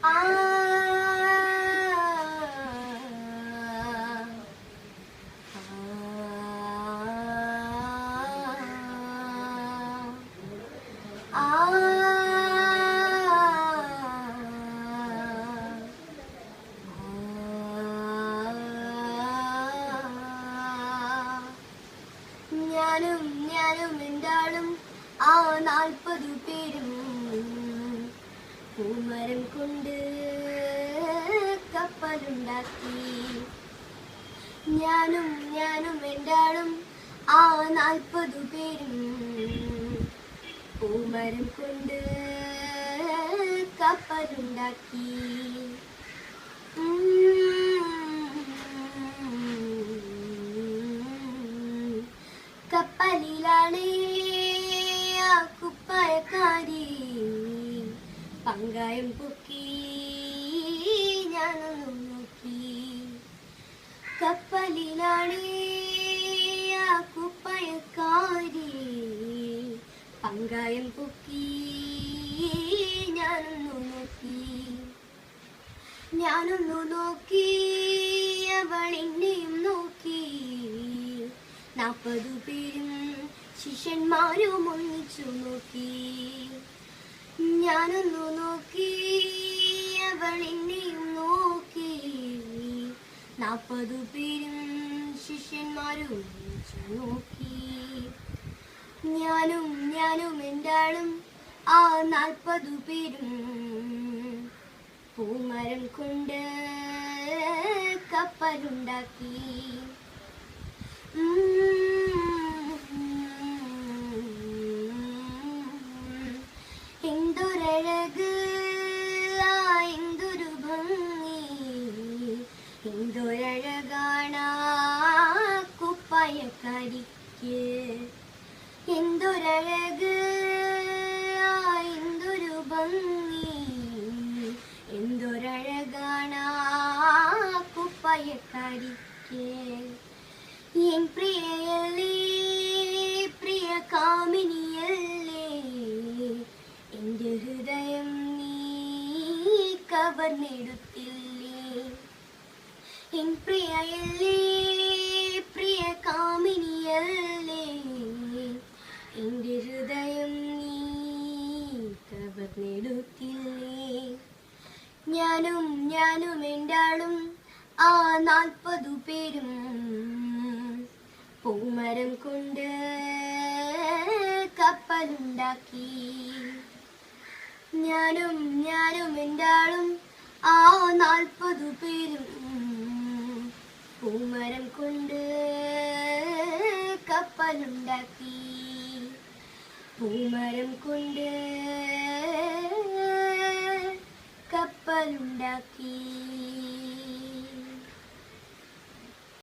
ആ ഞാനും ഞാനും എന്താളും ആ 40 പേരും പൂമരം കൊണ്ട് കപ്പലുണ്ടാക്കി. ഞാനും ഞാനും എന്താളും ആ 40 പേരും പൂമരം കൊണ്ട് കപ്പലുണ്ടാക്കി. കപ്പലിലാണ് ആ കുപ്പായക്കാരി, പങ്കായം പൊക്കി ഞാനൊന്നു നോക്കി. കപ്പലിലാണ് ആ കുപ്പായക്കാരി, പങ്കായം പൊക്കി ഞാനൊന്നു നോക്കി. ഞാനൊന്നു നോക്കി, അവളെന്നെയും നോക്കി. 40 പേരും ശിഷ്യന്മാരും ഒന്നിച്ചു നോക്കി. ഞാനൊന്നു നോക്കി, അവളെന്നെയും നോക്കി. 40 പേരും ശിഷ്യന്മാരും ഒന്നിച്ചു നോക്കി. ഞാനും ഞാനും എന്താളും ആ 40 പേരും പൂമരം കൊണ്ട് കപ്പലുണ്ടാക്കി. എന്തൊരഴക്, എന്തൊരു ഭംഗി, എന്തൊരഴകാണ് കുപ്പായക്കാരിക്ക്. എന്തൊരഴക്, എന്തൊരു ഭംഗി, എന്തൊരഴകാണ് കുപ്പായക്കാരിക്ക്. എൻ പ്രിയയല്ലേ, പ്രിയ കാമിനിയല്ലേ, എൻ്റെ ഹൃദയം നീ കവർന്നെടുത്തില്ലേ. എൻ പ്രിയയല്ലേ, പ്രിയ കാമിനിയല്ലേ, എൻ്റെ ഹൃദയം നീ കവർന്നെടുത്തില്ലേ. ഞാനും ഞാനും എന്താളും ആ 40 പേരും പൂമരം കൊണ്ട് കപ്പലുണ്ടാക്കി. ഞാനും ഞാനും എന്താളും ആ 40 പേരും പൂമരം കൊണ്ട് കപ്പലുണ്ടാക്കി. പൂമരം കൊണ്ട് കപ്പലുണ്ടാക്കി.